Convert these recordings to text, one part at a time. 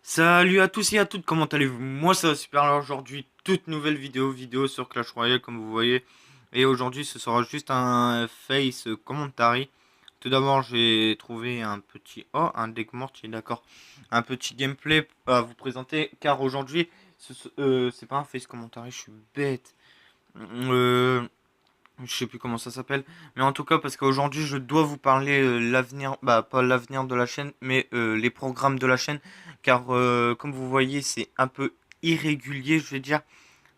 Salut à tous et à toutes, comment allez-vous? Moi ça va super, alors aujourd'hui toute nouvelle vidéo sur Clash Royale comme vous voyez. Et aujourd'hui ce sera juste un face commentary. Tout d'abord j'ai trouvé un petit... Oh, un deck mortier, d'accord. Un petit gameplay à vous présenter car aujourd'hui c'est pas un face commentary, je suis bête. Euh, je sais plus comment ça s'appelle, mais en tout cas parce qu'aujourd'hui je dois vous parler l'avenir, bah pas l'avenir de la chaîne, mais les programmes de la chaîne, car comme vous voyez c'est un peu irrégulier, je vais dire.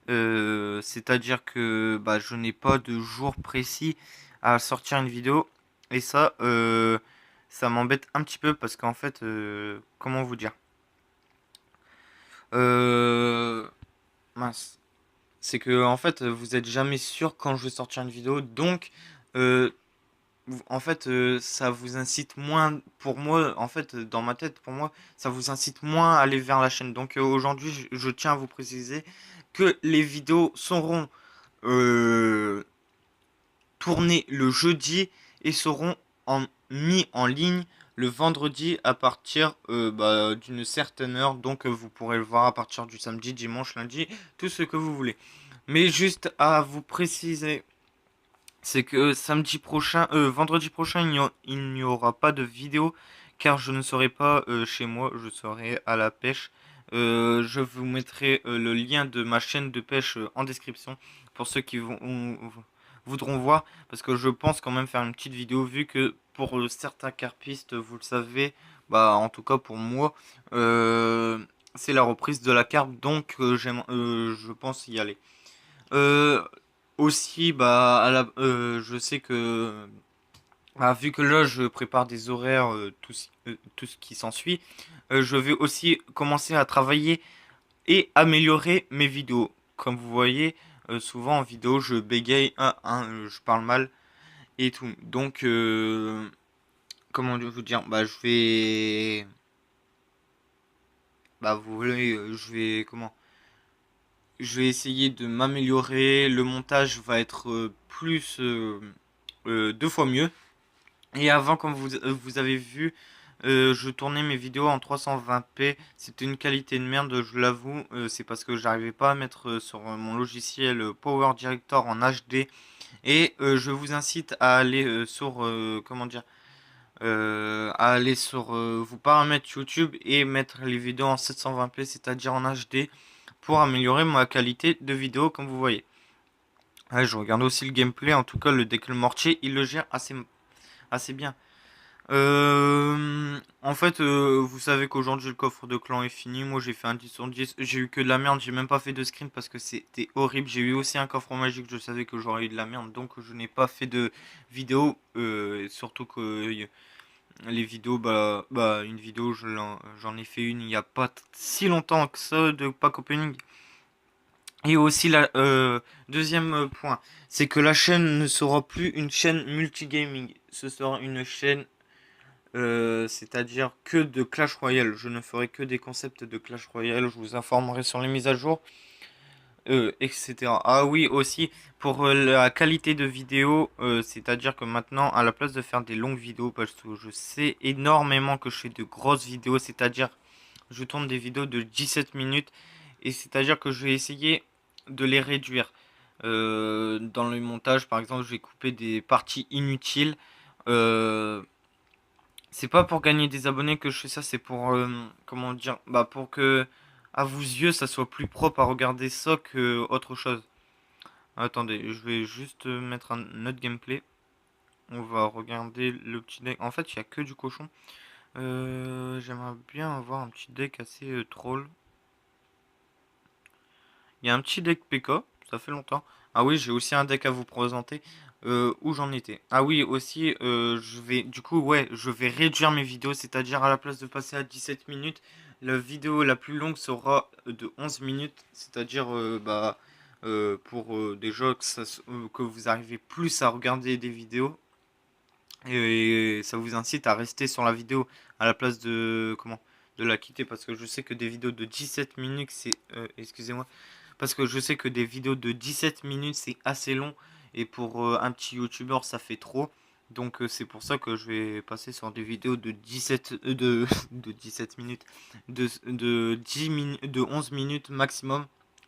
C'est-à-dire que bah, je n'ai pas de jour précis à sortir une vidéo, et ça m'embête un petit peu parce qu'en fait, comment vous dire, euh, mince. C'est que en fait vous êtes jamais sûr quand je vais sortir une vidéo, donc euh, en fait ça vous incite moins, pour moi en fait dans ma tête, pour moi ça vous incite moins à aller vers la chaîne. Donc aujourd'hui je tiens à vous préciser que les vidéos seront euh, tournées le jeudi et seront mis en ligne le vendredi à partir bah, d'une certaine heure. Donc vous pourrez le voir à partir du samedi, dimanche, lundi, tout ce que vous voulez. Mais juste à vous préciser, c'est que samedi prochain, vendredi prochain, il n'y aura pas de vidéo car je ne serai pas chez moi, je serai à la pêche. Je vous mettrai le lien de ma chaîne de pêche en description pour ceux qui voudront voir, parce que je pense quand même faire une petite vidéo vu que pour certains carpistes, vous le savez, bah en tout cas pour moi, euh, c'est la reprise de la carpe, donc je pense y aller. Euh, Aussi, bah, je sais que, bah, vu que là, je prépare des horaires, tout ce qui s'ensuit, je vais aussi commencer à travailler et améliorer mes vidéos. Comme vous voyez, souvent en vidéo, je bégaye, je parle mal et tout. Donc, comment vous dire, bah, bah, vous voulez, je vais essayer de m'améliorer. Le montage va être plus deux fois mieux. Et avant, comme vous avez vu, je tournais mes vidéos en 320p. C'était une qualité de merde, je l'avoue. C'est parce que j'arrivais pas à mettre sur mon logiciel Power Director en HD. Et je vous incite à aller sur, comment dire, à aller sur vos paramètres YouTube et mettre les vidéos en 720p, c'est-à-dire en HD, pour améliorer ma qualité de vidéo, comme vous voyez. Ouais, je regarde aussi le gameplay, en tout cas le deck mortier, il le gère assez bien. En fait, vous savez qu'aujourd'hui le coffre de clan est fini. Moi j'ai fait un 10 sur 10. J'ai eu que de la merde. J'ai même pas fait de screen parce que c'était horrible. J'ai eu aussi un coffre magique. Je savais que j'aurais eu de la merde. Donc je n'ai pas fait de vidéo. Surtout que les vidéos, une vidéo, j'en ai fait une il y a pas si longtemps que ça de pack opening. Et aussi, deuxième point, c'est que la chaîne ne sera plus une chaîne multigaming. Ce sera une chaîne, c'est-à-dire que de Clash Royale. Je ne ferai que des concepts de Clash Royale. Je vous informerai sur les mises à jour, etc. Ah oui, aussi, pour la qualité de vidéo, c'est-à-dire que maintenant, à la place de faire des longues vidéos, parce que je sais énormément que je fais de grosses vidéos, c'est-à-dire, je tourne des vidéos de 17 minutes, et c'est-à-dire que je vais essayer de les réduire. Dans le montage, par exemple, je vais couper des parties inutiles. Euh, c'est pas pour gagner des abonnés que je fais ça, c'est pour, comment dire, bah pour que, à vos yeux, ça soit plus propre à regarder ça que autre chose. Attendez, je vais juste mettre un autre gameplay. On va regarder le petit deck. En fait, il n'y a que du cochon. J'aimerais bien avoir un petit deck assez troll. Il y a un petit deck PK, ça fait longtemps. Ah oui, j'ai aussi un deck à vous présenter. Où j'en étais. Ah oui, aussi, du coup, ouais, je vais réduire mes vidéos, c'est-à-dire à la place de passer à 17 minutes, la vidéo la plus longue sera de 11 minutes, c'est-à-dire, pour déjà que vous arrivez plus à regarder des vidéos, et ça vous incite à rester sur la vidéo à la place de, comment, de la quitter, parce que je sais que des vidéos de 17 minutes, excusez-moi, parce que je sais que des vidéos de 17 minutes c'est assez long et pour un petit youtubeur ça fait trop. Donc c'est pour ça que je vais passer sur des vidéos de 17 de 17 minutes de 10 minutes de 11 minutes maximum.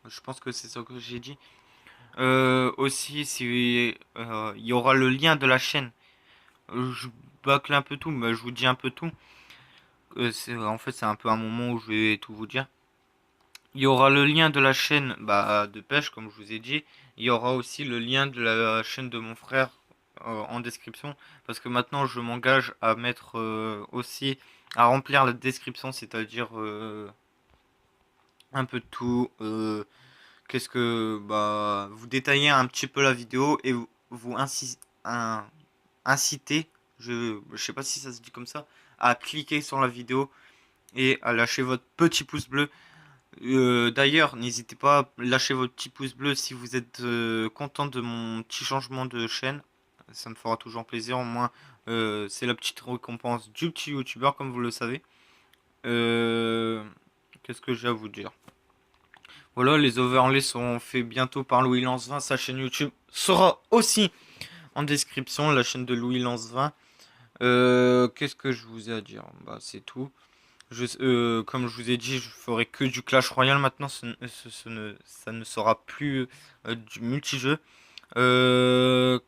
Je pense que c'est ça que j'ai dit. Aussi si il y aura le lien de la chaîne. Je bâcle un peu tout, mais je vous dis un peu tout. En fait c'est un peu un moment où je vais tout vous dire. Il y aura le lien de la chaîne bah, de pêche, comme je vous ai dit. Il y aura aussi le lien de la chaîne de mon frère en description. Parce que maintenant, je m'engage à mettre aussi, à remplir la description, c'est-à-dire un peu de tout. Qu'est-ce que, bah, vous détaillez un petit peu la vidéo et vous incitez, je sais pas si ça se dit comme ça, à cliquer sur la vidéo et à lâcher votre petit pouce bleu. D'ailleurs, n'hésitez pas à lâcher votre petit pouce bleu si vous êtes content de mon petit changement de chaîne. Ça me fera toujours plaisir. Au moins, c'est la petite récompense du petit youtubeur, comme vous le savez. Euh, Qu'est-ce que j'ai à vous dire? Voilà, les overlays seront faits bientôt par Louis Lance 20. Sa chaîne YouTube sera aussi en description, la chaîne de Louis Lance 20. Qu'est-ce que je vous ai à dire? Bah, c'est tout. Comme je vous ai dit, je ferai que du Clash Royale maintenant. Ça ne sera plus du multijeu. Euh,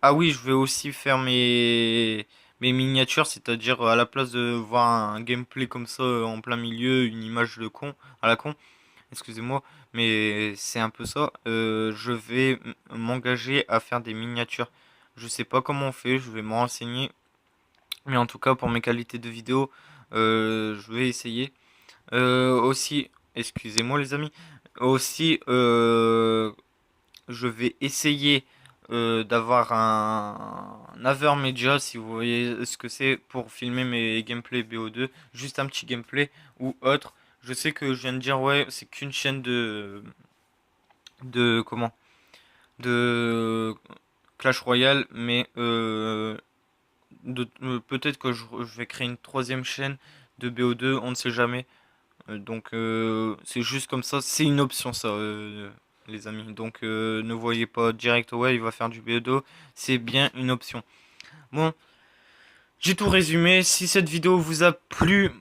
Ah oui, je vais aussi faire mes miniatures, c'est-à-dire à la place de voir un gameplay comme ça en plein milieu, une image de con, à la con, excusez-moi, mais c'est un peu ça. Je vais m'engager à faire des miniatures. Je sais pas comment on fait, je vais me renseigner. Mais en tout cas, pour mes qualités de vidéo, je vais essayer. Aussi, excusez-moi les amis, aussi, je vais essayer d'avoir un Avermedia, si vous voyez ce que c'est, pour filmer mes gameplays BO2. Juste un petit gameplay ou autre. Je sais que je viens de dire, ouais, c'est qu'une chaîne de, comment, de Clash Royale, mais peut-être que je vais créer une troisième chaîne de BO2, on ne sait jamais. Donc c'est juste comme ça, c'est une option ça, les amis. Donc ne voyez pas direct, ouais, il va faire du BO2, c'est bien une option. Bon, j'ai tout résumé. Si cette vidéo vous a plu,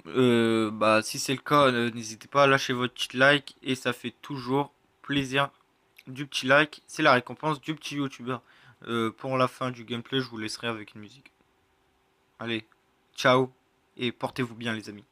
bah si c'est le cas, n'hésitez pas à lâcher votre petit like et ça fait toujours plaisir du petit like. C'est la récompense du petit youtubeur. Pour la fin du gameplay, je vous laisserai avec une musique. Allez, ciao et portez-vous bien les amis.